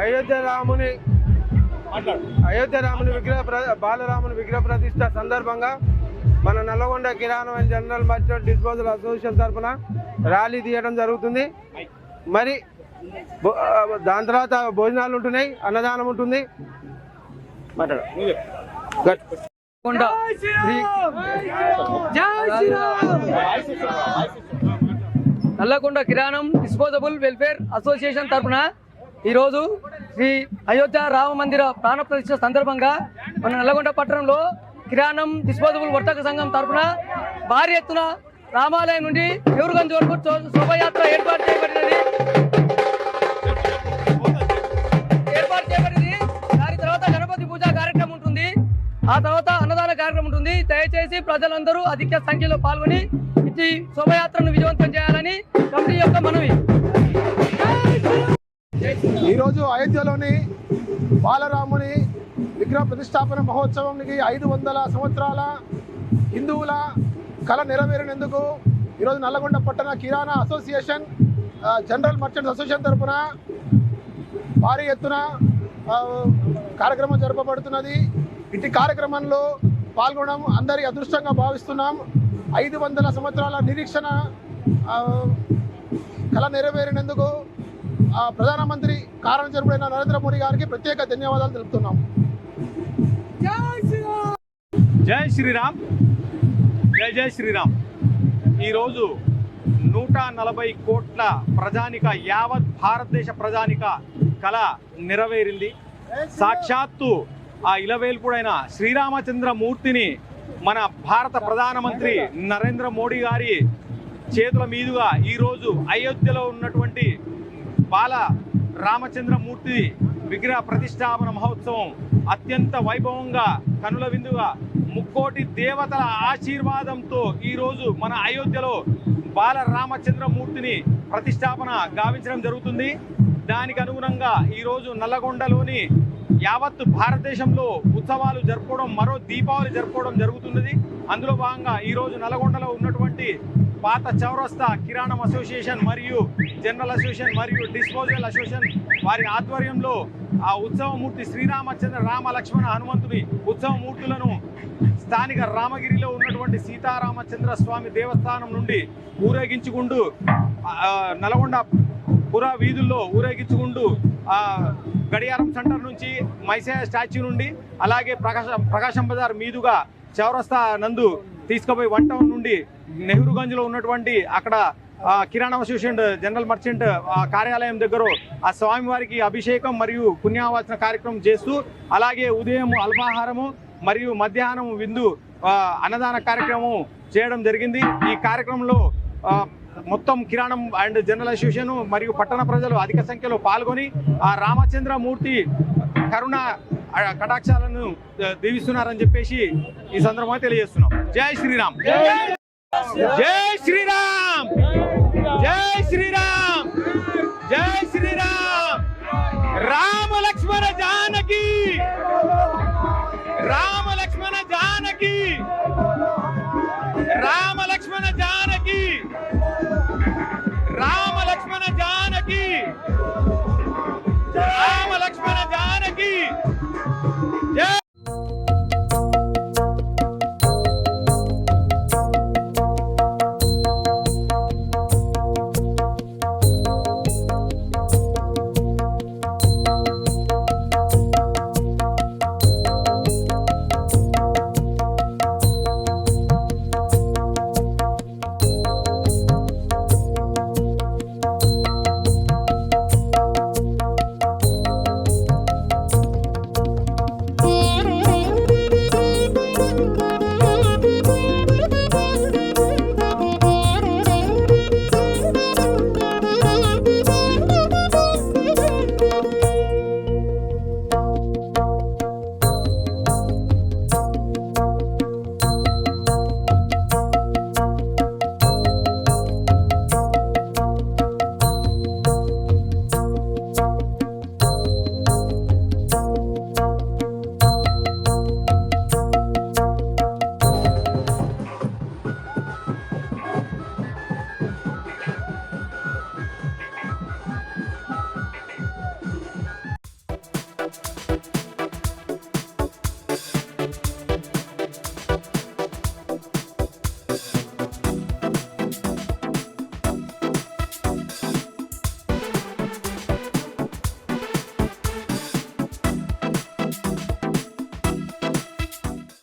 అయోధ్య రాముని బాలరాముని విగ్రహ ప్రతిష్ట సందర్భంగా మన నల్లగొండ కిరాణం and general merchant disposal association తరఫున ర్యాలీ తీయడం జరుగుతుంది. మరి దాని తర్వాత భోజనాలు ఉంటున్నాయి, అన్నదానం ఉంటుంది. నల్లగొండ కిరాణం డిస్పోజబుల్ వెల్ఫేర్ అసోసియేషన్ తరఫున ఈరోజు శ్రీ అయోధ్య రామ మందిర ప్రాణ ప్రతిష్ఠ సందర్భంగా మన నల్లగొండ పట్టణంలో కిరాణం డిస్పోజబుల్ వర్తక సంఘం తరఫున భారీ ఎత్తున రామాలయం నుండి నెహ్రూగంజ్ వరకు శోభయాత్ర ఏర్పాటు చేయబడినది. దాని తర్వాత గణపతి పూజ కార్యక్రమం ఉంటుంది. ఆ తర్వాత అన్నదాన కార్యక్రమం ఉంటుంది. దయచేసి ప్రజలందరూ అధిక సంఖ్యలో పాల్గొని ఈ శోభయాత్రను విజయవంతం చేయాలని కమిటీ యొక్క మనవి. ఈరోజు అయోధ్యలోని బాలరాముని విగ్రహ ప్రతిష్టాపన మహోత్సవానికి 500 సంవత్సరాల హిందువుల కళ నెరవేరినందుకు ఈరోజు నల్లగొండ పట్టణ కిరాణా అసోసియేషన్ జనరల్ మర్చెంట్స్ అసోసియేషన్ తరఫున భారీ ఎత్తున కార్యక్రమం జరపబడుతున్నది. ఇటు కార్యక్రమంలో పాల్గొనడం అందరి అదృష్టంగా భావిస్తున్నాం. 500 సంవత్సరాల నిరీక్షణ కళ నెరవేరినందుకు ప్రధానమంత్రి కారణ జరుపుడైన నరేంద్ర మోడీ గారికి ప్రత్యేక ధన్యవాదాలు తెలుపుతున్నాం. జై శ్రీరామ్, జై జై శ్రీరామ్. ఈరోజు 140 కోట్ల ప్రజానిక, యావత్ భారతదేశ ప్రజానిక కళ నెరవేరింది. సాక్షాత్తు ఆ ఇలవేల్పుడైన శ్రీరామచంద్రమూర్తిని మన భారత ప్రధానమంత్రి నరేంద్ర మోడీ గారి చేతుల మీదుగా ఈరోజు అయోధ్యలో ఉన్నటువంటి బాల రామచంద్రమూర్తి విగ్రహ ప్రతిష్టాపన మహోత్సవం అత్యంత వైభవంగా కనుల విందుగా ముక్కోటి దేవతల ఆశీర్వాదంతో ఈరోజు మన అయోధ్యలో బాల రామచంద్రమూర్తిని ప్రతిష్టాపన గావించడం జరుగుతుంది. దానికి అనుగుణంగా ఈరోజు నల్లగొండలోని యావత్ భారతదేశంలో ఉత్సవాలు జరుపుకోవడం, మరో దీపావళి జరుపుకోవడం జరుగుతున్నది. అందులో భాగంగా ఈరోజు నల్లగొండలో ఉన్నటువంటి పాత చౌరస్తా కిరాణం అసోసియేషన్ మరియు జనరల్ అసోసియేషన్ మరియు డిస్పోజల్ అసోసియేషన్ వారి ఆధ్వర్యంలో ఆ ఉత్సవమూర్తి శ్రీరామచంద్ర రామ లక్ష్మణ హనుమంతుని ఉత్సవమూర్తులను స్థానిక రామగిరిలో ఉన్నటువంటి సీతారామచంద్ర స్వామి దేవస్థానం నుండి ఊరేగించుకుంటూ నల్గొండ పురా వీధుల్లో ఊరేగించుకుంటూ గడియారం సెంటర్ నుంచి మైసయ్య స్టాచ్యూ నుండి అలాగే ప్రకాశం బజార్ మీదుగా చౌరస్తా నందు తీసుకుపోయి 1 టౌన్ నుండి నెహ్రూగంజ్లో ఉన్నటువంటి అక్కడ కిరాణా అసోసియేషన్ జనరల్ మర్చెంట్ కార్యాలయం దగ్గర ఆ స్వామివారికి అభిషేకం మరియు పుణ్యావాచన కార్యక్రమం చేస్తూ అలాగే ఉదయం అల్పాహారము మరియు మధ్యాహ్నం విందు అన్నదాన కార్యక్రమం చేయడం జరిగింది. ఈ కార్యక్రమంలో మొత్తం కిరాణం అండ్ జనరల్ అసోసియేషన్ మరియు పట్టణ ప్రజలు అధిక సంఖ్యలో పాల్గొని ఆ రామచంద్రమూర్తి కరుణ కటాక్షాలను దీవిస్తున్నారని చెప్పేసి ఈ సందర్భంగా తెలియజేస్తున్నాం. జై శ్రీరామ్, జై శ్రీరామ్, జై శ్రీరామ్, జై శ్రీరామ్. రామ లక్ష్మణ జానకి, రామ లక్ష్మణ జానకి.